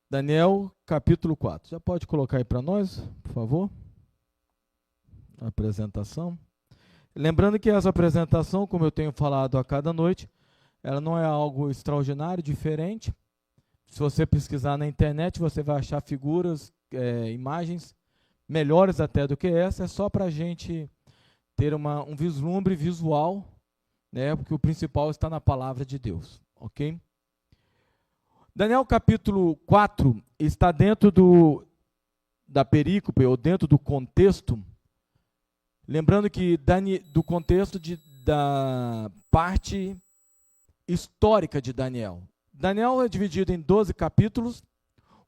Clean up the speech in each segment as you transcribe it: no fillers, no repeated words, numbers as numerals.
Daniel, capítulo 4. Já pode colocar aí para nós, por favor? A apresentação. Lembrando que essa apresentação, como eu tenho falado a cada noite, ela não é algo extraordinário, diferente. Se você pesquisar na internet, você vai achar figuras, imagens melhores até do que essa. É só para a gente ter um vislumbre visual, né? Porque o principal está na palavra de Deus, ok? Daniel capítulo 4 está dentro da perícope, ou dentro do contexto, lembrando que do contexto da parte histórica de Daniel. Daniel é dividido em 12 capítulos,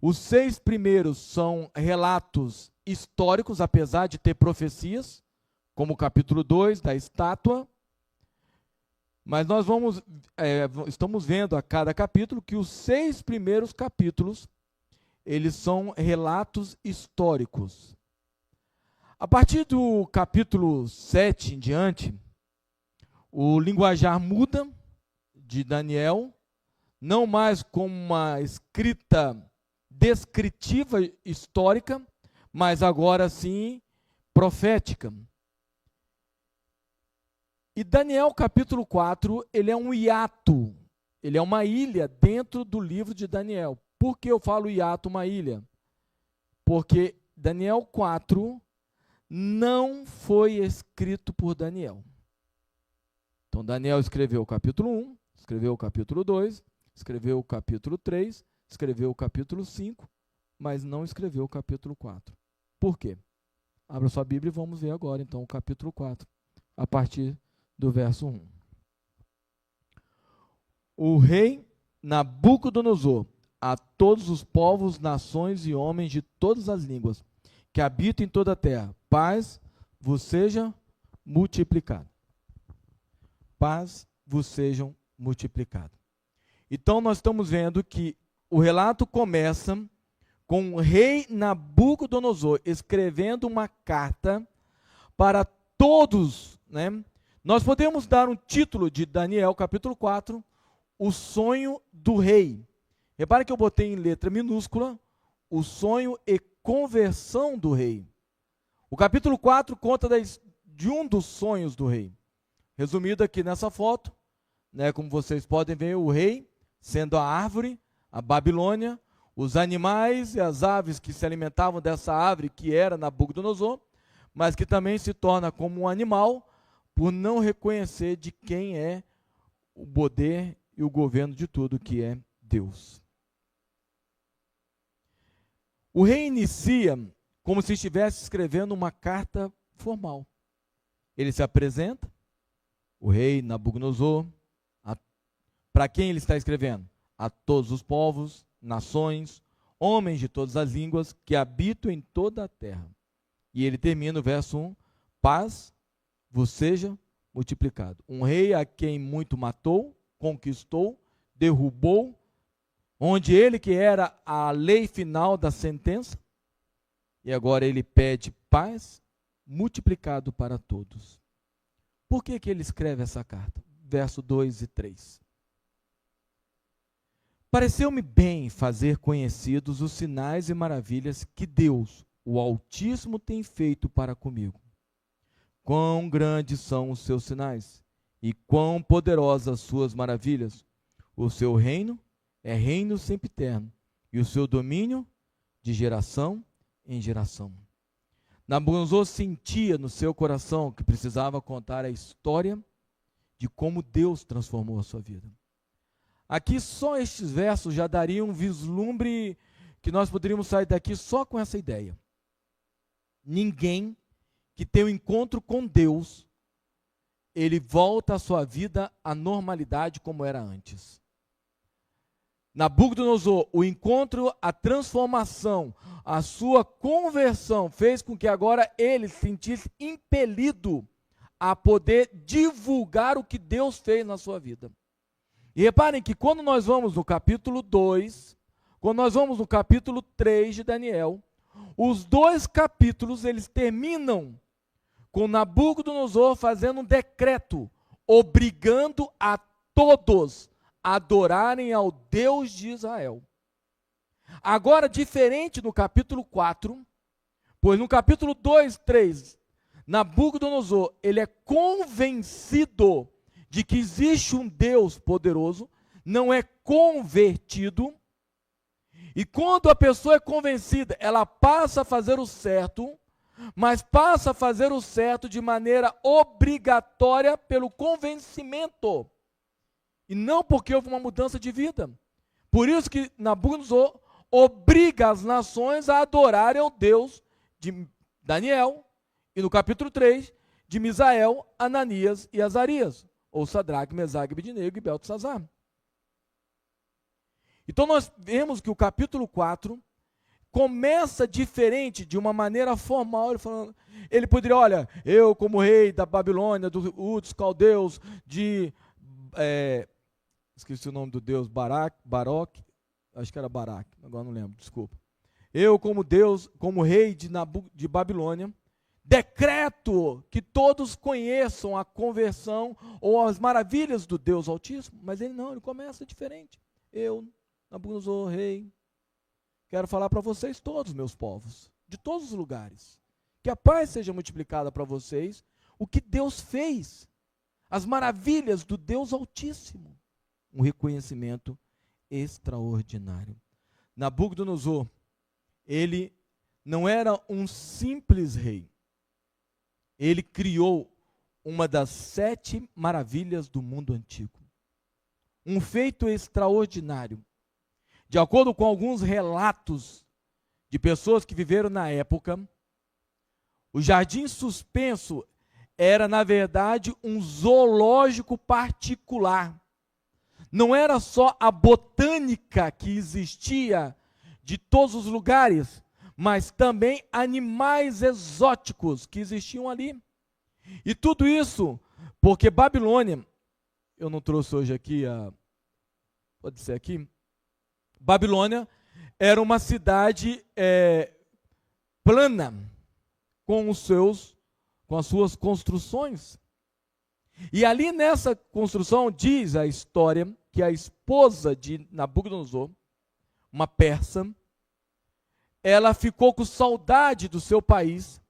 os 6 primeiros são relatos históricos, apesar de ter profecias, como o capítulo 2, da estátua. Mas nós estamos vendo a cada capítulo que os 6 primeiros capítulos, eles são relatos históricos. A partir do capítulo 7 em diante, o linguajar muda de Daniel, não mais como uma escrita descritiva histórica, mas agora sim profética. E Daniel capítulo 4, ele é um hiato, ele é uma ilha dentro do livro de Daniel. Por que eu falo hiato, uma ilha? Porque Daniel 4 não foi escrito por Daniel. Então Daniel escreveu o capítulo 1, escreveu o capítulo 2, escreveu o capítulo 3, escreveu o capítulo 5, mas não escreveu o capítulo 4. Por quê? Abra sua Bíblia e vamos ver agora então o capítulo 4, a partir do verso 1. O rei Nabucodonosor, a todos os povos, nações e homens de todas as línguas que habitam em toda a terra, paz vos seja multiplicada. Paz vos sejam multiplicada. Então nós estamos vendo que o relato começa com o rei Nabucodonosor escrevendo uma carta para todos, né? Nós podemos dar um título de Daniel, capítulo 4, o sonho do rei. Repare que eu botei em letra minúscula, o sonho e conversão do rei. O capítulo 4 conta de um dos sonhos do rei. Resumido aqui nessa foto, né, como vocês podem ver, o rei sendo a árvore, a Babilônia, os animais e as aves que se alimentavam dessa árvore que era Nabucodonosor, mas que também se torna como um animal, por não reconhecer de quem é o poder e o governo de tudo, que é Deus. O rei inicia como se estivesse escrevendo uma carta formal. Ele se apresenta, o rei Nabucodonosor, para quem ele está escrevendo? A todos os povos, nações, homens de todas as línguas que habitam em toda a terra. E ele termina o verso 1, paz vos seja multiplicado. Um rei a quem muito matou, conquistou, derrubou, onde ele que era a lei final da sentença, e agora ele pede paz multiplicado para todos. Por que ele escreve essa carta? Verso 2 e 3. Pareceu-me bem fazer conhecidos os sinais e maravilhas que Deus, o Altíssimo, tem feito para comigo. Quão grandes são os seus sinais, e quão poderosas suas maravilhas. O seu reino é reino sempiterno, e o seu domínio de geração em geração. Nabucodonosor sentia no seu coração que precisava contar a história de como Deus transformou a sua vida. Aqui só estes versos já dariam um vislumbre que nós poderíamos sair daqui só com essa ideia. Ninguém que tem um encontro com Deus, ele volta a sua vida à normalidade como era antes. Nabucodonosor, o encontro, a transformação, a sua conversão fez com que agora ele se sentisse impelido a poder divulgar o que Deus fez na sua vida. E reparem que quando nós vamos no capítulo 2, quando nós vamos no capítulo 3 de Daniel, os 2 capítulos eles terminam com Nabucodonosor fazendo um decreto, obrigando a todos a adorarem ao Deus de Israel. Agora, diferente no capítulo 4, pois no capítulo 2, 3, Nabucodonosor, ele é convencido de que existe um Deus poderoso, não é convertido, e quando a pessoa é convencida, ela passa a fazer o certo, mas passa a fazer o certo de maneira obrigatória pelo convencimento, e não porque houve uma mudança de vida. Por isso que Nabucodonosor obriga as nações a adorarem ao Deus de Daniel, e no capítulo 3, de Misael, Ananias e Azarias, ou Sadraque, Mesaque, Abednego e Beltesazar. Então nós vemos que o capítulo 4 começa diferente, de uma maneira formal, ele poderia, olha, eu como rei da Babilônia, dos caldeus, esqueci o nome do deus, Baroque, acho que era Baraque, agora não lembro, desculpa. Eu como rei de Babilônia, decreto que todos conheçam a conversão ou as maravilhas do Deus Altíssimo, mas ele não, ele começa diferente. Eu, Nabucodonosor, rei, quero falar para vocês todos, meus povos, de todos os lugares, que a paz seja multiplicada para vocês, o que Deus fez, as maravilhas do Deus Altíssimo, um reconhecimento extraordinário. Nabucodonosor, ele não era um simples rei, ele criou uma das 7 maravilhas do mundo antigo, um feito extraordinário. De acordo com alguns relatos de pessoas que viveram na época, o Jardim Suspenso era, na verdade, um zoológico particular. Não era só a botânica que existia de todos os lugares, mas também animais exóticos que existiam ali. E tudo isso porque Babilônia, eu não trouxe hoje aqui, pode ser aqui, Babilônia era uma cidade plana, com as suas construções. E ali nessa construção, diz a história, que a esposa de Nabucodonosor, uma persa, ela ficou com saudade do seu país,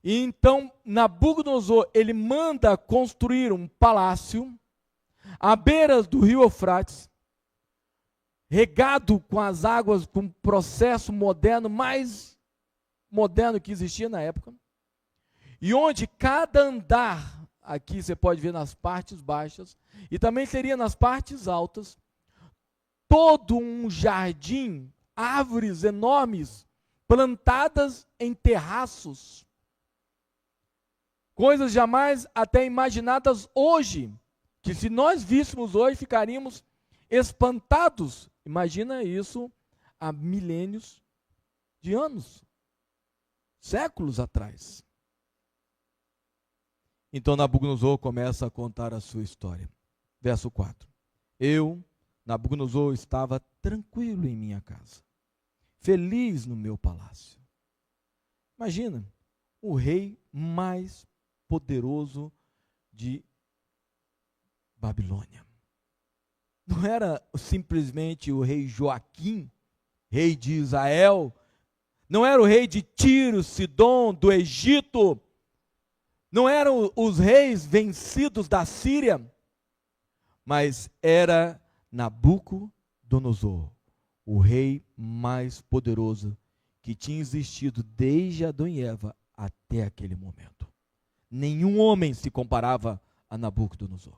e então Nabucodonosor, ele manda construir um palácio à beira do rio Eufrates, regado com as águas, com um processo moderno, mais moderno que existia na época, e onde cada andar, aqui você pode ver nas partes baixas, e também seria nas partes altas, todo um jardim, árvores enormes, plantadas em terraços, coisas jamais até imaginadas hoje, que se nós víssemos hoje, ficaríamos espantados. Imagina isso há milênios de anos, séculos atrás. Então Nabucodonosor começa a contar a sua história. Verso 4. Eu, Nabucodonosor, estava tranquilo em minha casa, feliz no meu palácio. Imagina, o rei mais poderoso de Babilônia. Não era simplesmente o rei Joaquim, rei de Israel, não era o rei de Tiro, Sidom, do Egito, não eram os reis vencidos da Síria, mas era Nabucodonosor, o rei mais poderoso que tinha existido desde Adão e Eva até aquele momento. Nenhum homem se comparava a Nabucodonosor.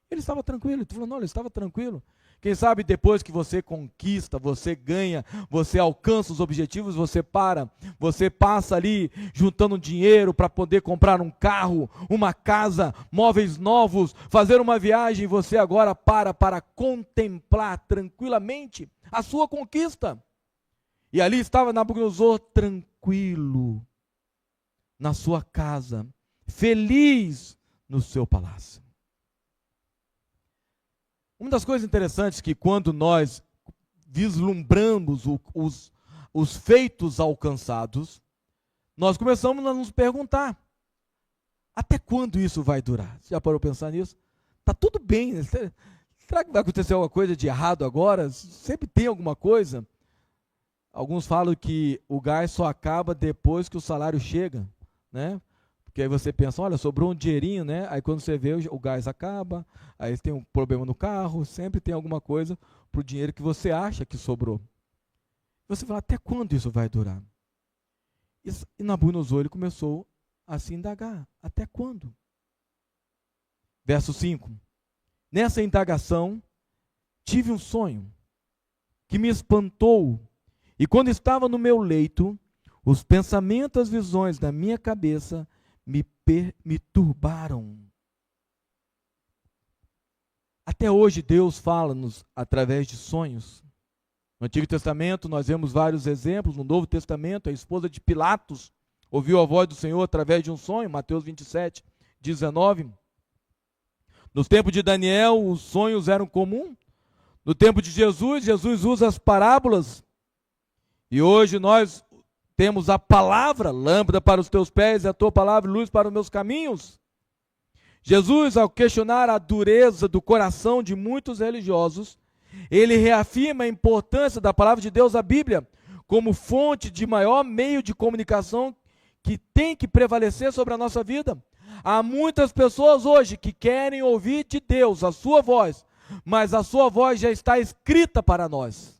Ele estava tranquilo, ele falou, não, ele estava tranquilo. Quem sabe depois que você conquista, você ganha, você alcança os objetivos, você passa ali juntando dinheiro para poder comprar um carro, uma casa, móveis novos, fazer uma viagem, você agora para contemplar tranquilamente a sua conquista. E ali estava Nabucodonosor tranquilo, na sua casa, feliz no seu palácio. Uma das coisas interessantes que quando nós vislumbramos os feitos alcançados, nós começamos a nos perguntar, até quando isso vai durar? Você já parou para pensar nisso? Está tudo bem, né? Será que vai acontecer alguma coisa de errado agora? Sempre tem alguma coisa. Alguns falam que o gás só acaba depois que o salário chega, né? Porque aí você pensa, olha, sobrou um dinheirinho, né? Aí quando você vê, o gás acaba, aí tem um problema no carro, sempre tem alguma coisa pro dinheiro que você acha que sobrou. Você fala, até quando isso vai durar? E Nabucodonosor, ele começou a se indagar, até quando? Verso 5. Nessa indagação, tive um sonho que me espantou, e quando estava no meu leito, os pensamentos, as visões da minha cabeça me turbaram. Até hoje Deus fala-nos através de sonhos. No Antigo Testamento nós vemos vários exemplos. No Novo Testamento, a esposa de Pilatos ouviu a voz do Senhor através de um sonho, Mateus 27, 19. Nos tempos de Daniel, os sonhos eram comuns. No tempo de Jesus, Jesus usa as parábolas. E hoje nós temos a palavra, lâmpada para os teus pés e a tua palavra, luz para os meus caminhos. Jesus, ao questionar a dureza do coração de muitos religiosos, ele reafirma a importância da palavra de Deus, a Bíblia, como fonte de maior meio de comunicação que tem que prevalecer sobre a nossa vida. Há muitas pessoas hoje que querem ouvir de Deus a sua voz, mas a sua voz já está escrita para nós.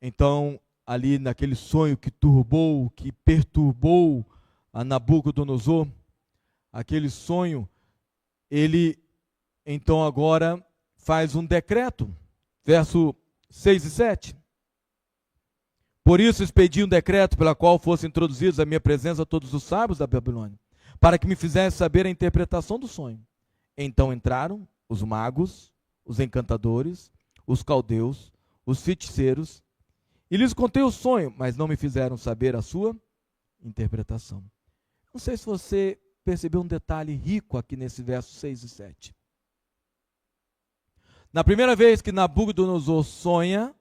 Então, ali naquele sonho que turbou, que perturbou a Nabucodonosor, aquele sonho, ele então agora faz um decreto, verso 6 e 7. Por isso expedi um decreto pela qual fossem introduzidos à minha presença todos os sábios da Babilônia, para que me fizessem saber a interpretação do sonho. Então entraram os magos, os encantadores, os caldeus, os feiticeiros, e lhes contei o sonho, mas não me fizeram saber a sua interpretação. Não sei se você percebeu um detalhe rico aqui nesse verso 6 e 7. Na primeira vez que Nabucodonosor sonha,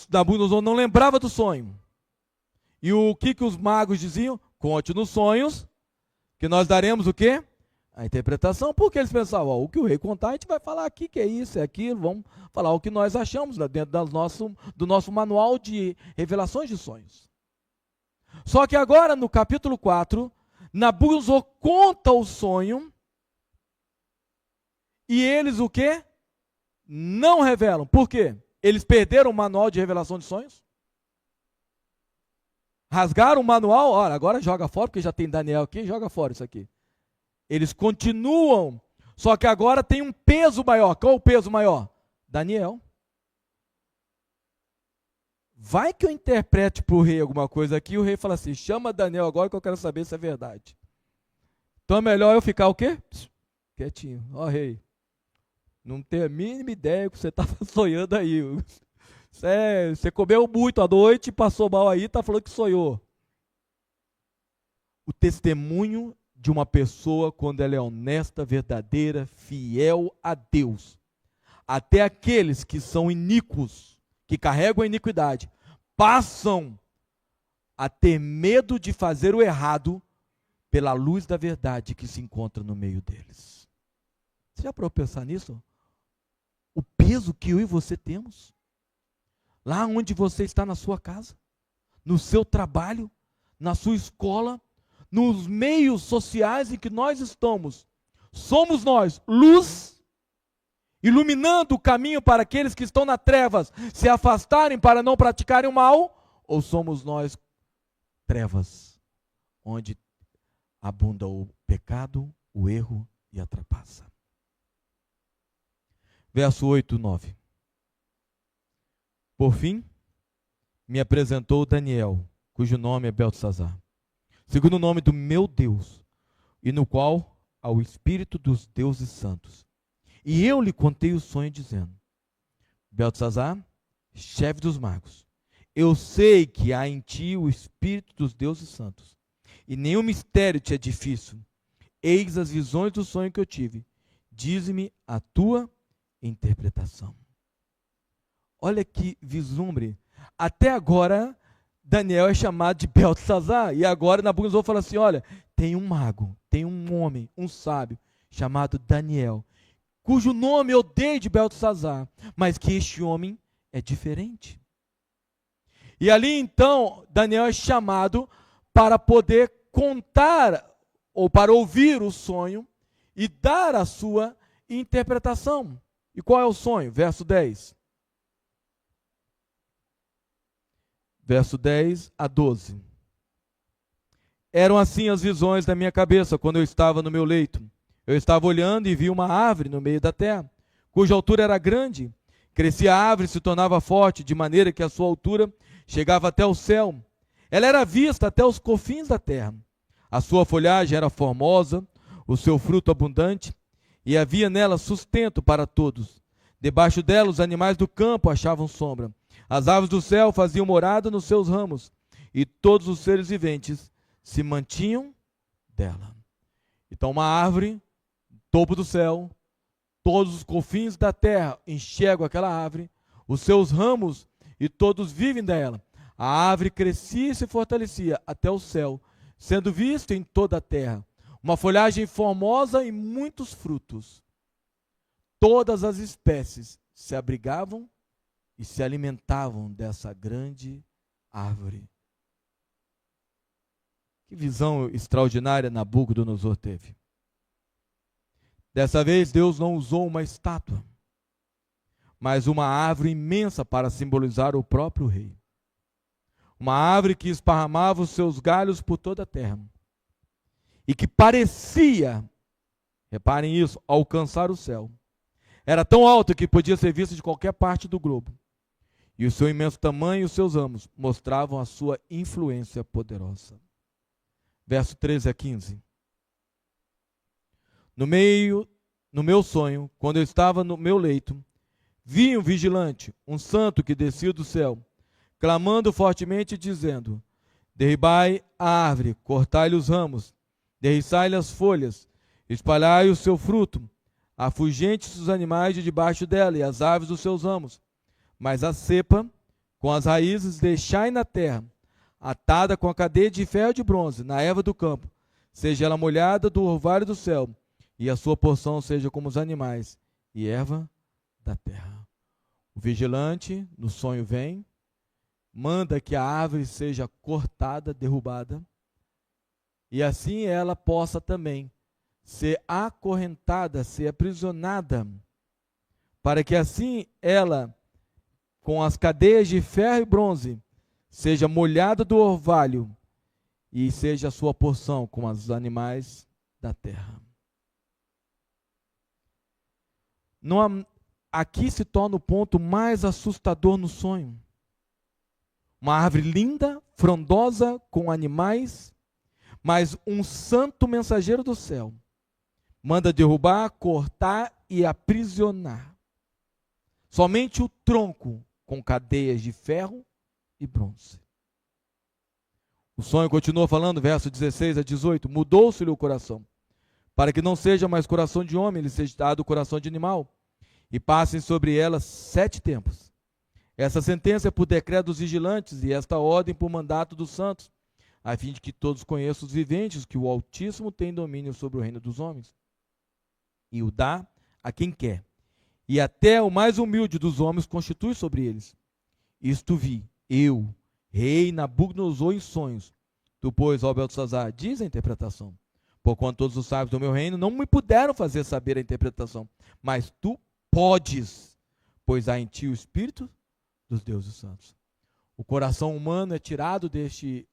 Nabucodonosor não lembrava do sonho. E o que os magos diziam? Conte nos sonhos, que nós daremos o quê? A interpretação, porque eles pensavam, ó, o que o rei contar, a gente vai falar aqui que é isso, é aquilo, vamos falar o que nós achamos dentro do nosso manual de revelações de sonhos. Só que agora, no capítulo 4, Nabucodonosor conta o sonho, e eles o quê? Não revelam. Por quê? Eles perderam o manual de revelação de sonhos? Rasgaram o manual? Olha, agora joga fora, porque já tem Daniel aqui, joga fora isso aqui. Eles continuam, só que agora tem um peso maior. Qual o peso maior? Daniel. Vai que eu interprete para o rei alguma coisa aqui, o rei fala assim, chama Daniel agora que eu quero saber se é verdade. Então é melhor eu ficar o quê? Quietinho. Ó, rei, não tenho a mínima ideia que você estava sonhando aí. Você comeu muito à noite, passou mal aí, está falando que sonhou. O testemunho de uma pessoa, quando ela é honesta, verdadeira, fiel a Deus, até aqueles que são iníquos, que carregam a iniquidade, passam a ter medo de fazer o errado pela luz da verdade que se encontra no meio deles. Você já parou para pensar nisso? O peso que eu e você temos, lá onde você está na sua casa, no seu trabalho, na sua escola, nos meios sociais em que nós estamos, somos nós luz, iluminando o caminho para aqueles que estão nas trevas se afastarem para não praticarem o mal, ou somos nós trevas, onde abunda o pecado, o erro e a trapaça. Verso 8 e 9. Por fim, me apresentou Daniel, cujo nome é Beltesazar, segundo o nome do meu Deus, e no qual há o Espírito dos deuses santos. E eu lhe contei o sonho, dizendo, Beltesazar, chefe dos magos, eu sei que há em ti o Espírito dos deuses santos, e nenhum mistério te é difícil. Eis as visões do sonho que eu tive. Dize-me a tua interpretação. Olha que vislumbre. Até agora, Daniel é chamado de Beltesazar, e agora Nabucodonosor fala assim, olha, tem um mago, tem um homem, um sábio, chamado Daniel, cujo nome eu dei de Beltesazar, mas que este homem é diferente. E ali então Daniel é chamado para poder contar ou para ouvir o sonho e dar a sua interpretação. E qual é o sonho? Verso 10. Verso 10 a 12. Eram assim as visões da minha cabeça quando eu estava no meu leito. Eu estava olhando e vi uma árvore no meio da terra, cuja altura era grande. Crescia a árvore e se tornava forte, de maneira que a sua altura chegava até o céu. Ela era vista até os confins da terra. A sua folhagem era formosa, o seu fruto abundante, e havia nela sustento para todos. Debaixo dela os animais do campo achavam sombra. As aves do céu faziam morada nos seus ramos, e todos os seres viventes se mantinham dela. Então uma árvore, topo do céu, todos os confins da terra enxergam aquela árvore, os seus ramos e todos vivem dela. A árvore crescia e se fortalecia até o céu, sendo vista em toda a terra. Uma folhagem formosa e muitos frutos. Todas as espécies se abrigavam e se alimentavam dessa grande árvore. Que visão extraordinária Nabucodonosor teve. Dessa vez Deus não usou uma estátua, mas uma árvore imensa para simbolizar o próprio rei. Uma árvore que esparramava os seus galhos por toda a terra e que parecia, reparem isso, alcançar o céu. Era tão alta que podia ser vista de qualquer parte do globo. E o seu imenso tamanho e os seus ramos mostravam a sua influência poderosa. Verso 13 a 15. No meu sonho, quando eu estava no meu leito, vi um vigilante, um santo que descia do céu, clamando fortemente, dizendo: derribai a árvore, cortai-lhe os ramos, derriçai-lhe as folhas, espalhai o seu fruto, afugente os animais de debaixo dela e as aves dos seus ramos. Mas a cepa, com as raízes, deixai na terra, atada com a cadeia de ferro e de bronze, na erva do campo, seja ela molhada do orvalho do céu, e a sua porção seja como os animais, e erva da terra. O vigilante, no sonho vem, manda que a árvore seja cortada, derrubada, e assim ela possa também ser acorrentada, ser aprisionada, para que assim ela, com as cadeias de ferro e bronze, seja molhada do orvalho, e seja a sua porção com os animais da terra. Aqui se torna o ponto mais assustador no sonho. Uma árvore linda, frondosa, com animais, mas um santo mensageiro do céu manda derrubar, cortar e aprisionar. Somente o tronco com cadeias de ferro e bronze. O sonho continua falando, verso 16 a 18. Mudou-se-lhe o coração, para que não seja mais coração de homem, lhe seja dado o coração de animal, e passem sobre ela 7 tempos. Essa sentença é por decreto dos vigilantes, e esta ordem por mandato dos santos, a fim de que todos conheçam os viventes, que o Altíssimo tem domínio sobre o reino dos homens, e o dá a quem quer, e até o mais humilde dos homens constitui sobre eles. Isto vi, eu, rei Nabucodonosor, em sonhos. Tu, pois, ó Beltesazar, diz a interpretação. Porquanto todos os sábios do meu reino não me puderam fazer saber a interpretação, mas tu podes, pois há em ti o Espírito dos deuses santos. O coração humano é tirado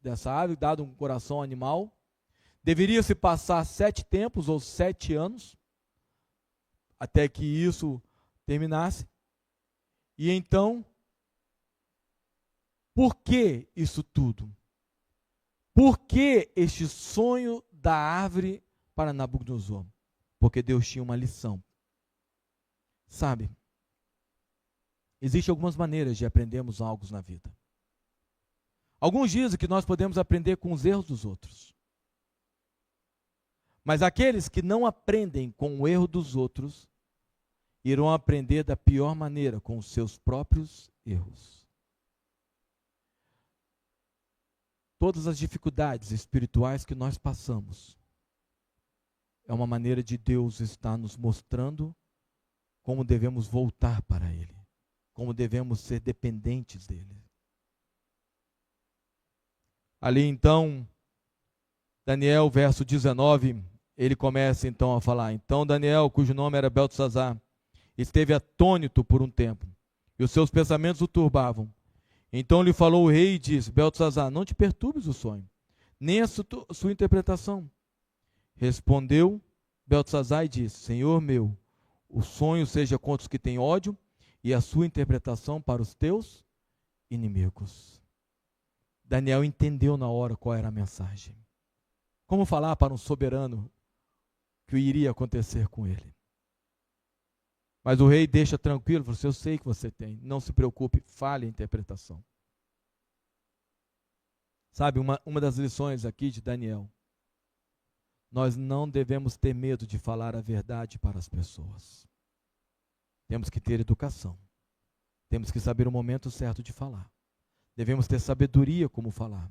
dessa ave, dado um coração animal. Deveria se passar 7 tempos ou 7 anos, até que isso terminasse. E então, por que isso tudo? Por que este sonho da árvore para Nabucodonosor? Porque Deus tinha uma lição. Sabe, existem algumas maneiras de aprendermos algo na vida. Alguns dizem que nós podemos aprender com os erros dos outros. Mas aqueles que não aprendem com o erro dos outros, irão aprender da pior maneira, com os seus próprios erros. Todas as dificuldades espirituais que nós passamos, é uma maneira de Deus estar nos mostrando como devemos voltar para Ele, como devemos ser dependentes dEle. Ali então, Daniel, verso 19, ele começa então a falar: então Daniel, cujo nome era Beltesazar, esteve atônito por um tempo, e os seus pensamentos o turbavam. Então lhe falou o rei e disse: Beltesazar, não te perturbes o sonho, nem a sua interpretação. Respondeu Beltesazar e disse: Senhor meu, o sonho seja contra os que têm ódio, e a sua interpretação para os teus inimigos. Daniel entendeu na hora qual era a mensagem. Como falar para um soberano que iria acontecer com ele? Mas o rei deixa tranquilo, falou assim: eu sei que você tem, não se preocupe, fale a interpretação. Sabe, uma das lições aqui de Daniel, nós não devemos ter medo de falar a verdade para as pessoas. Temos que ter educação, temos que saber o momento certo de falar, devemos ter sabedoria como falar,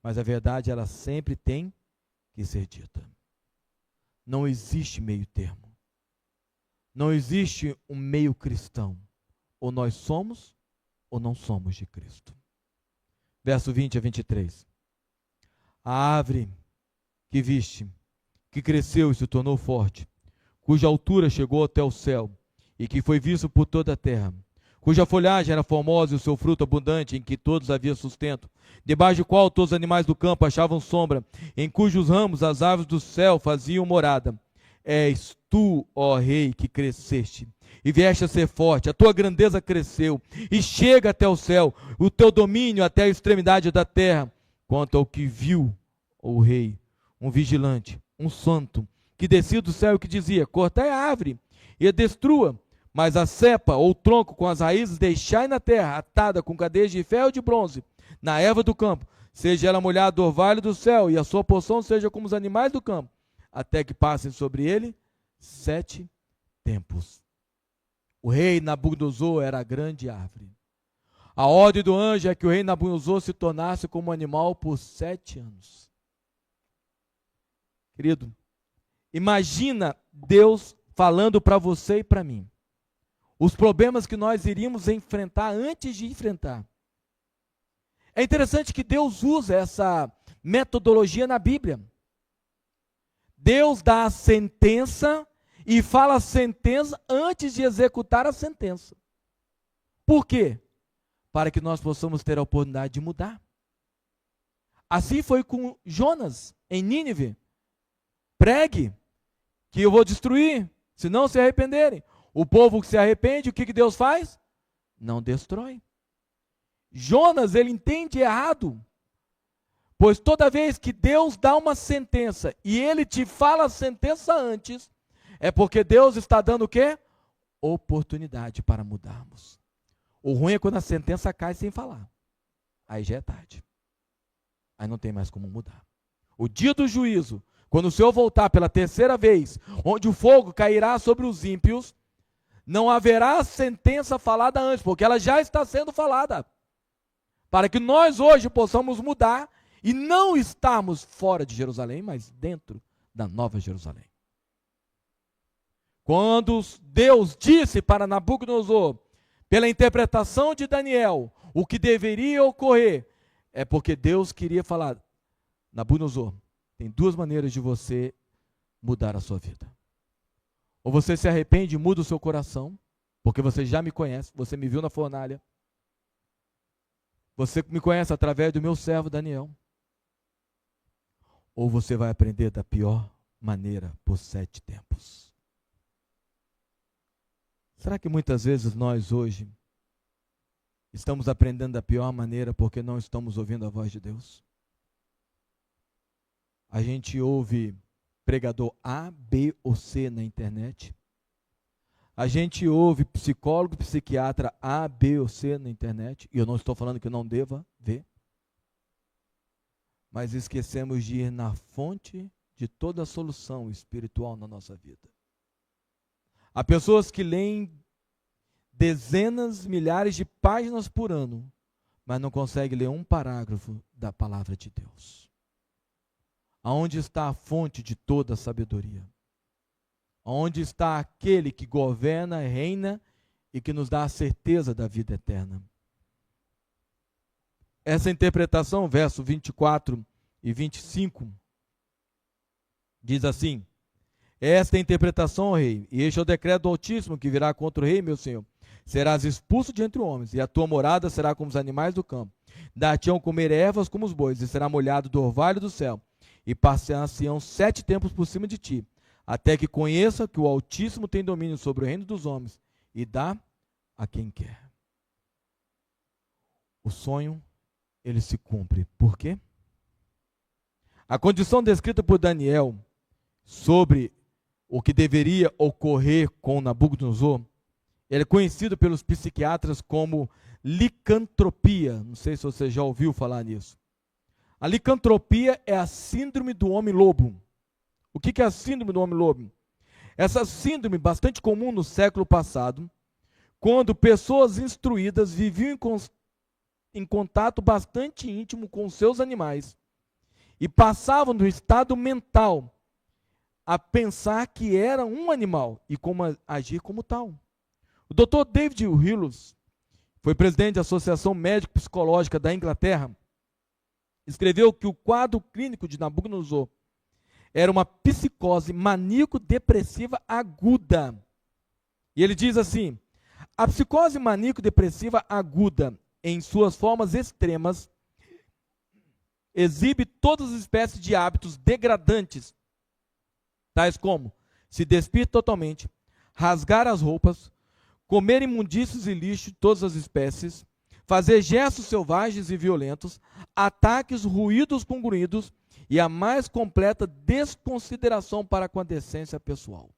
mas a verdade ela sempre tem que ser dita. Não existe meio termo. Não existe um meio cristão. Ou nós somos, ou não somos de Cristo. Verso 20 a 23. A árvore que viste, que cresceu e se tornou forte, cuja altura chegou até o céu, e que foi visto por toda a terra, cuja folhagem era formosa e o seu fruto abundante, em que todos haviam sustento, debaixo do qual todos os animais do campo achavam sombra, em cujos ramos as aves do céu faziam morada. És tu, ó rei, que cresceste, e vieste a ser forte, a tua grandeza cresceu, e chega até o céu, o teu domínio até a extremidade da terra. Quanto ao que viu o rei, um vigilante, um santo, que descia do céu e que dizia: cortai a árvore e a destrua, mas a cepa ou tronco com as raízes deixai na terra, atada com cadeias de ferro e de bronze, na erva do campo, seja ela molhada do orvalho do céu, e a sua porção seja como os animais do campo, até que passem sobre ele 7 tempos. O rei Nabucodonosor era a grande árvore. A ordem do anjo é que o rei Nabucodonosor se tornasse como animal por 7 anos. Querido, imagina Deus falando para você e para mim os problemas que nós iríamos enfrentar antes de enfrentar. É interessante que Deus usa essa metodologia na Bíblia. Deus dá a sentença e fala a sentença antes de executar a sentença. Por quê? Para que nós possamos ter a oportunidade de mudar. Assim foi com Jonas em Nínive. Pregue que eu vou destruir, se não se arrependerem. O povo que se arrepende, o que Deus faz? Não destrói. Jonas, ele entende errado. Pois toda vez que Deus dá uma sentença e ele te fala a sentença antes, é porque Deus está dando o quê? Oportunidade para mudarmos. O ruim é quando a sentença cai sem falar. Aí já é tarde. Aí não tem mais como mudar. O dia do juízo, quando o Senhor voltar pela terceira vez, onde o fogo cairá sobre os ímpios, não haverá sentença falada antes, porque ela já está sendo falada. Para que nós hoje possamos mudar e não estarmos fora de Jerusalém, mas dentro da Nova Jerusalém. Quando Deus disse para Nabucodonosor, pela interpretação de Daniel, o que deveria ocorrer, é porque Deus queria falar: Nabucodonosor, tem 2 maneiras de você mudar a sua vida. Ou você se arrepende e muda o seu coração, porque você já me conhece, você me viu na fornalha, você me conhece através do meu servo Daniel. Ou você vai aprender da pior maneira por 7 tempos. Será que muitas vezes nós hoje estamos aprendendo da pior maneira porque não estamos ouvindo a voz de Deus? A gente ouve pregador A, B ou C na internet. A gente ouve psicólogo, psiquiatra A, B ou C na internet. E eu não estou falando que eu não deva ver. Mas esquecemos de ir na fonte de toda a solução espiritual na nossa vida. Há pessoas que leem dezenas, milhares de páginas por ano, mas não conseguem ler um parágrafo da palavra de Deus. Aonde está a fonte de toda a sabedoria? onde está aquele que governa, reina e que nos dá a certeza da vida eterna. Essa interpretação, verso 24 e 25, diz assim: esta é a interpretação, ó rei, e este é o decreto do Altíssimo que virá contra o rei, meu senhor. Serás expulso de entre os homens, e a tua morada será como os animais do campo. Dar-te-ão comer ervas como os bois, e será molhado do orvalho do céu, e passar-se-ão 7 tempos por cima de ti, até que conheça que o Altíssimo tem domínio sobre o reino dos homens, e dá a quem quer. O sonho, ele se cumpre. Por quê? A condição descrita por Daniel sobre o que deveria ocorrer com Nabucodonosor, ele é conhecido pelos psiquiatras como licantropia. Não sei se você já ouviu falar nisso. A licantropia é a síndrome do homem-lobo. O que é a síndrome do homem-lobo? Essa síndrome, bastante comum no século passado, quando pessoas instruídas viviam em contato bastante íntimo com seus animais e passavam do estado mental a pensar que era um animal e como agir como tal. O Dr. David Hills, foi presidente da Associação Médico-Psicológica da Inglaterra, escreveu que o quadro clínico de Nabucodonosor era uma psicose maníaco-depressiva aguda. E ele diz assim: a psicose maníaco-depressiva aguda, em suas formas extremas, exibe todas as espécies de hábitos degradantes, tais como se despir totalmente, rasgar as roupas, comer imundícios e lixo de todas as espécies, fazer gestos selvagens e violentos, ataques, ruídos com grunhidos e a mais completa desconsideração para com a decência pessoal.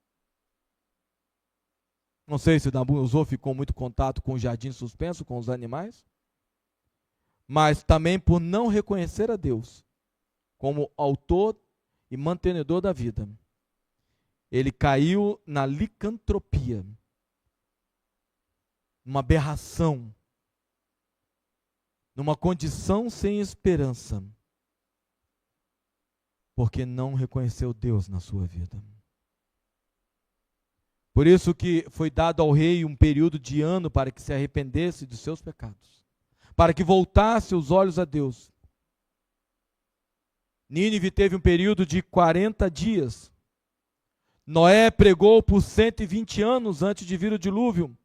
Não sei se Nabucodonosor ficou muito em contato com o jardim suspenso, com os animais, mas também por não reconhecer a Deus como autor e mantenedor da vida, ele caiu na licantropia, numa aberração, numa condição sem esperança, porque não reconheceu Deus na sua vida. Por isso que foi dado ao rei um período de ano para que se arrependesse dos seus pecados, para que voltasse os olhos a Deus. Nínive teve um período de 40 dias. Noé pregou por 120 anos antes de vir o dilúvio.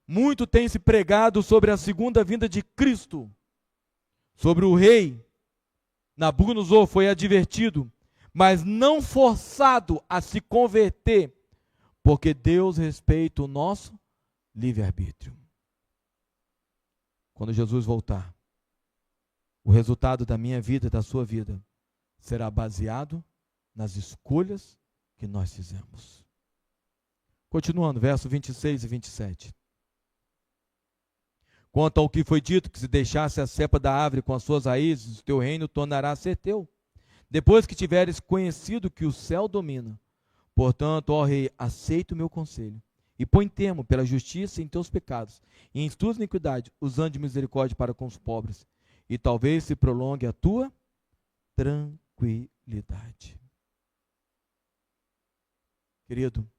Muito tem se pregado sobre a segunda vinda de Cristo, sobre o rei. Nabucodonosor foi advertido, mas não forçado a se converter, porque Deus respeita o nosso livre-arbítrio. Quando Jesus voltar, o resultado da minha vida e da sua vida será baseado nas escolhas que nós fizemos. Continuando, verso 26 e 27. Quanto ao que foi dito, que se deixasse a cepa da árvore com as suas raízes, o teu reino tornará a ser teu, depois que tiveres conhecido que o céu domina. Portanto, ó rei, aceita o meu conselho, e põe termo pela justiça em teus pecados, e em tuas iniquidades, usando de misericórdia para com os pobres, e talvez se prolongue a tua tranquilidade. Querido,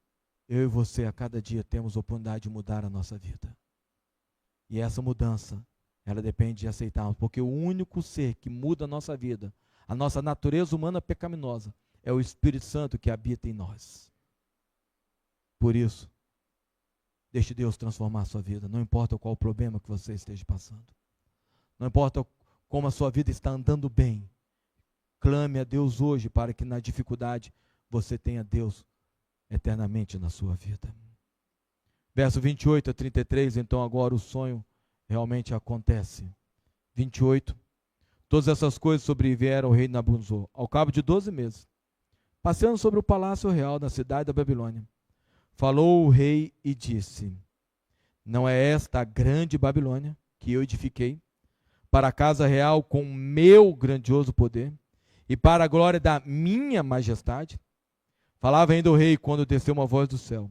eu e você a cada dia temos a oportunidade de mudar a nossa vida. E essa mudança, ela depende de aceitarmos, porque o único ser que muda a nossa vida, a nossa natureza humana pecaminosa, é o Espírito Santo que habita em nós. Por isso, deixe Deus transformar a sua vida, não importa qual o problema que você esteja passando. Não importa como a sua vida está andando bem, clame a Deus hoje para que na dificuldade você tenha Deus eternamente na sua vida. Verso 28 a 33, então agora o sonho realmente acontece. 28, todas essas coisas sobrevieram ao rei Nabucodonosor, ao cabo de 12 meses, passeando sobre o palácio real na cidade da Babilônia. Falou o rei e disse: não é esta a grande Babilônia que eu edifiquei para a casa real com meu grandioso poder e para a glória da minha majestade? Falava ainda o rei quando desceu uma voz do céu: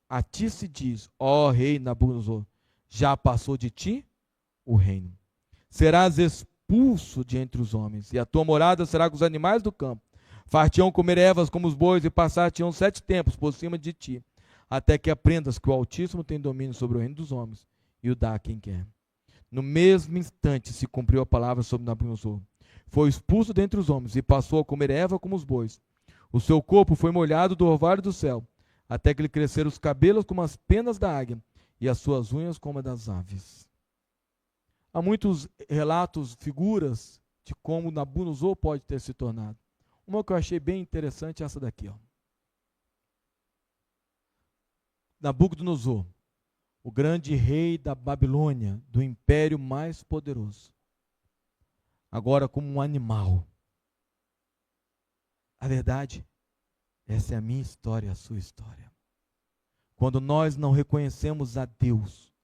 a ti se diz, ó rei Nabucodonosor, já passou de ti o reino. Serás expulso de entre os homens, e a tua morada será com os animais do campo. Far-te-ão comer ervas como os bois e passar-te-ão 7 tempos por cima de ti, até que aprendas que o Altíssimo tem domínio sobre o reino dos homens e o dá a quem quer. No mesmo instante se cumpriu a palavra sobre Nabucodonosor. Foi expulso dentre os homens e passou a comer erva como os bois. O seu corpo foi molhado do orvalho do céu, até que lhe cresceram os cabelos como as penas da águia e as suas unhas como as das aves. Há muitos relatos, figuras de como Nabucodonosor pode ter se tornado. Uma que eu achei bem interessante é essa daqui. Nabucodonosor, o grande rei da Babilônia, do império mais poderoso, agora como um animal. A verdade, essa é a minha história, a sua história. Quando nós não reconhecemos a Deus,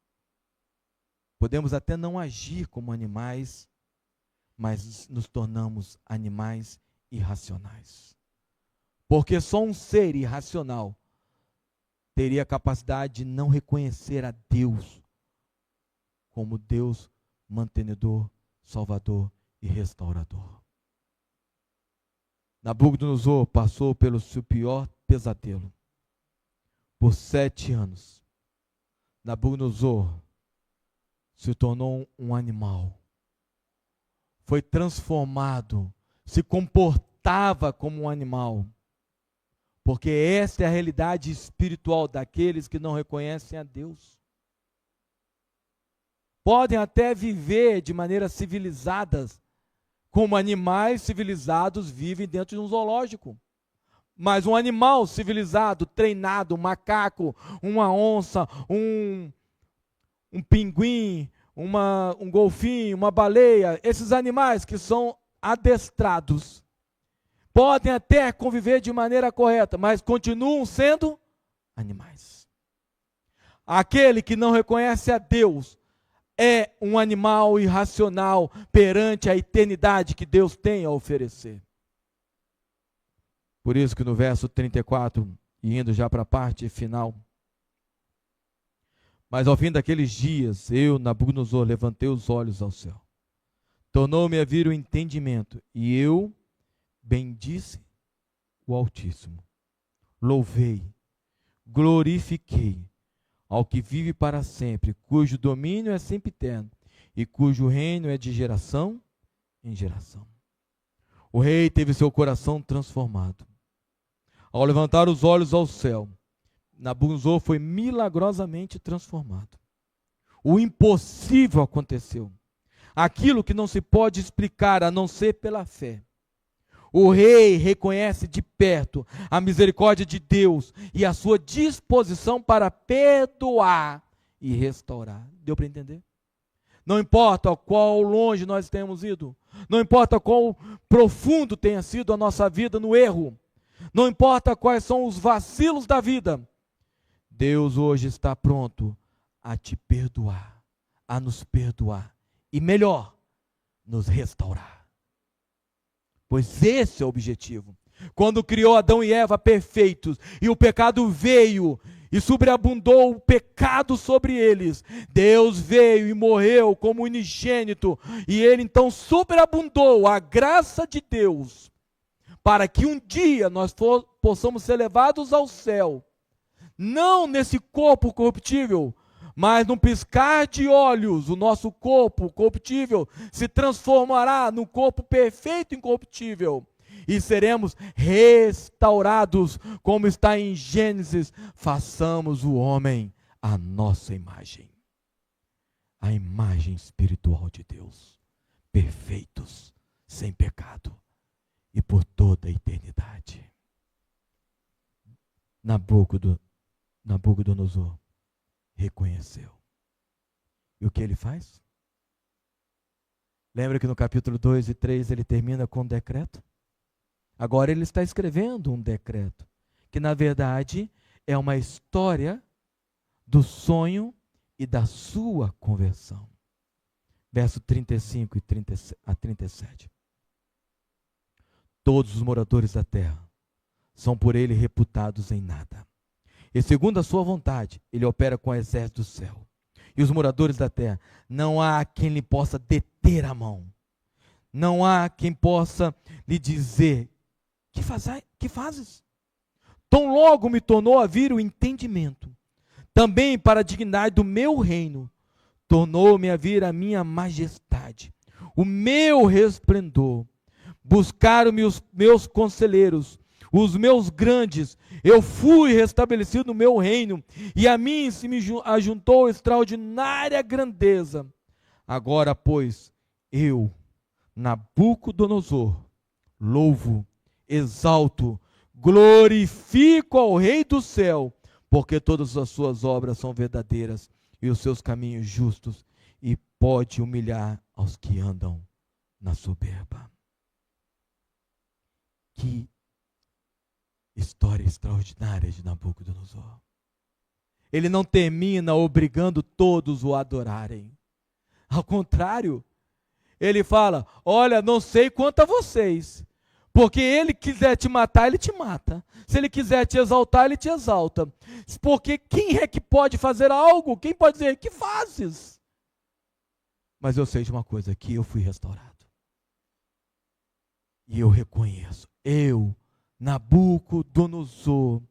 podemos até não agir como animais, mas nos tornamos animais irracionais. Porque só um ser irracional teria a capacidade de não reconhecer a Deus como Deus mantenedor, salvador e restaurador. Nabucodonosor passou pelo seu pior pesadelo. Por 7 anos, Nabucodonosor se tornou um animal. Foi transformado, se comportava como um animal. Porque esta é a realidade espiritual daqueles que não reconhecem a Deus. Podem até viver de maneira civilizadas, como animais civilizados vivem dentro de um zoológico. Mas um animal civilizado, treinado, um macaco, uma onça, um pinguim, um golfinho, uma baleia, esses animais que são adestrados, podem até conviver de maneira correta, mas continuam sendo animais. Aquele que não reconhece a Deus é um animal irracional perante a eternidade que Deus tem a oferecer. Por isso que no verso 34, e indo já para a parte final, mas ao fim daqueles dias, eu, Nabucodonosor, levantei os olhos ao céu. Tornou-me a vir o entendimento, e eu bendisse o Altíssimo. Louvei, glorifiquei ao que vive para sempre, cujo domínio é sempre eterno, e cujo reino é de geração em geração. O rei teve seu coração transformado. Ao levantar os olhos ao céu, Nabucodonosor foi milagrosamente transformado. O impossível aconteceu. Aquilo que não se pode explicar a não ser pela fé. O rei reconhece de perto a misericórdia de Deus e a sua disposição para perdoar e restaurar. Deu para entender? Não importa qual longe nós tenhamos ido, não importa qual profundo tenha sido a nossa vida no erro, não importa quais são os vacilos da vida, Deus hoje está pronto a te perdoar, a nos perdoar e melhor, nos restaurar. Pois esse é o objetivo. Quando criou Adão e Eva perfeitos e o pecado veio e sobreabundou o pecado sobre eles, Deus veio e morreu como unigênito e ele então sobreabundou a graça de Deus para que um dia nós possamos ser levados ao céu, não nesse corpo corruptível, mas num piscar de olhos, o nosso corpo corruptível se transformará num corpo perfeito e incorruptível. E seremos restaurados, como está em Gênesis, façamos o homem à nossa imagem. A imagem espiritual de Deus, perfeitos, sem pecado, e por toda a eternidade. Nabucodonosor reconheceu. E o que ele faz? Lembra que no capítulo 2 e 3 ele termina com um decreto? Agora ele está escrevendo um decreto, que na verdade é uma história do sonho e da sua conversão. Verso 35 a 37. Todos os moradores da terra são por ele reputados em nada. E segundo a sua vontade, ele opera com o exército do céu. E os moradores da terra, não há quem lhe possa deter a mão. Não há quem possa lhe dizer Que fazes? Tão logo me tornou a vir o entendimento, também para a dignidade do meu reino, tornou-me a vir a minha majestade, o meu resplendor. Buscaram-me os meus conselheiros, os meus grandes, eu fui restabelecido no meu reino, e a mim se me ajuntou extraordinária grandeza. Agora, pois, eu, Nabucodonosor, louvo, exalto, glorifico ao Rei do céu, porque todas as suas obras são verdadeiras e os seus caminhos justos, e pode humilhar aos que andam na soberba. Que história extraordinária de Nabucodonosor. Ele não termina obrigando todos o adorarem. Ao contrário, ele fala: olha, não sei quanto a vocês, porque ele quiser te matar, ele te mata. Se ele quiser te exaltar, ele te exalta. Porque quem é que pode fazer algo? Quem pode dizer, que fazes? Mas eu sei de uma coisa, que eu fui restaurado. E eu reconheço, eu, Nabucodonosor,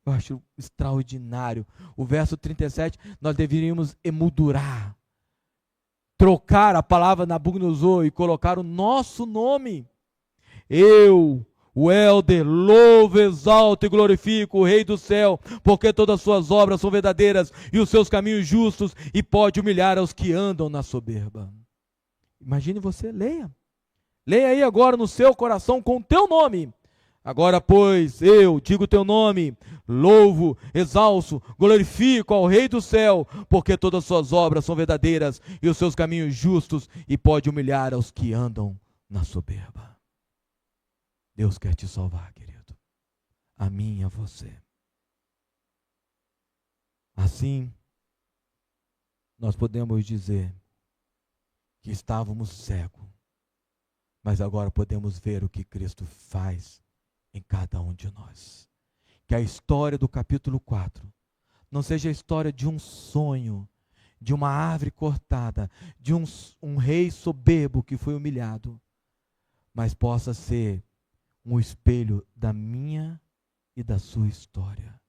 eu acho extraordinário. O verso 37, nós deveríamos emoldurar, trocar a palavra Nabucodonosor e colocar o nosso nome. Eu, o Elder, louvo, exalto e glorifico o Rei do céu, porque todas as suas obras são verdadeiras e os seus caminhos justos, e pode humilhar aos que andam na soberba. Imagine você, leia. Leia aí agora no seu coração com o teu nome. Agora, pois, eu digo o teu nome, louvo, exalço, glorifico ao Rei do céu, porque todas as suas obras são verdadeiras e os seus caminhos justos, e pode humilhar aos que andam na soberba. Deus quer te salvar, querido. A mim e a você. Assim, nós podemos dizer que estávamos cegos, mas agora podemos ver o que Cristo faz em cada um de nós. Que a história do capítulo 4 não seja a história de um sonho, de uma árvore cortada, de um rei soberbo que foi humilhado, mas possa ser um espelho da minha e da sua história,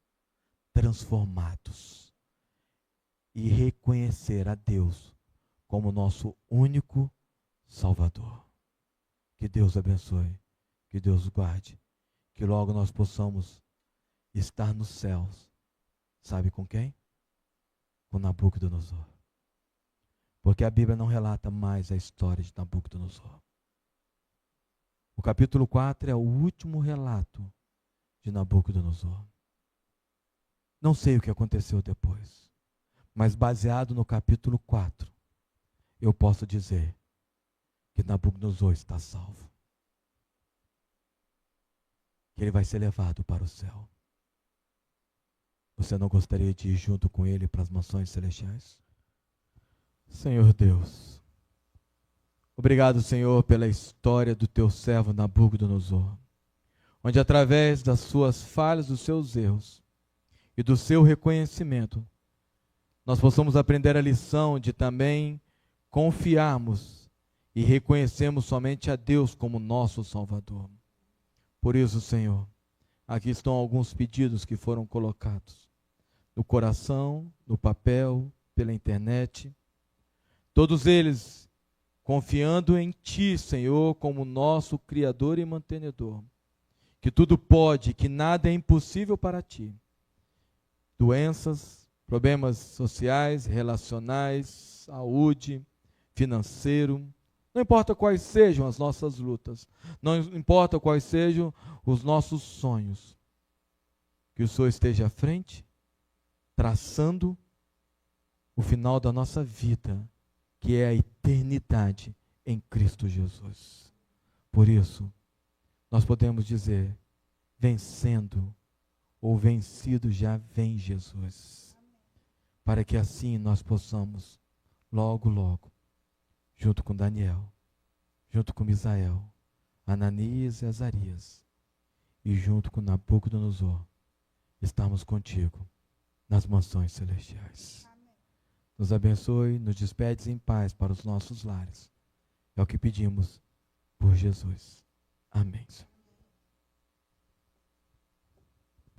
transformados, e reconhecer a Deus como nosso único Salvador. Que Deus abençoe, que Deus guarde, que logo nós possamos estar nos céus. Sabe com quem? Com Nabucodonosor. Porque a Bíblia não relata mais a história de Nabucodonosor. O capítulo 4 é o último relato de Nabucodonosor. Não sei o que aconteceu depois, mas baseado no capítulo 4, eu posso dizer que Nabucodonosor está salvo. Que ele vai ser levado para o céu. Você não gostaria de ir junto com ele para as mansões celestiais? Senhor Deus, obrigado, Senhor, pela história do teu servo Nabucodonosor, onde através das suas falhas, dos seus erros e do seu reconhecimento, nós possamos aprender a lição de também confiarmos e reconhecermos somente a Deus como nosso Salvador. Por isso, Senhor, aqui estão alguns pedidos que foram colocados no coração, no papel, pela internet. Todos eles confiando em Ti, Senhor, como nosso Criador e mantenedor. Que tudo pode, que nada é impossível para Ti. Doenças, problemas sociais, relacionais, saúde, financeiro, não importa quais sejam as nossas lutas, não importa quais sejam os nossos sonhos, que o Senhor esteja à frente, traçando o final da nossa vida, que é a eternidade em Cristo Jesus. Por isso, nós podemos dizer, vencendo ou vencido já vem Jesus, para que assim nós possamos, logo, logo, junto com Daniel, junto com Misael, Ananias e Azarias, e junto com Nabucodonosor, estamos contigo nas mansões celestiais. Amém. Nos abençoe, nos despedes em paz para os nossos lares. É o que pedimos por Jesus. Amém.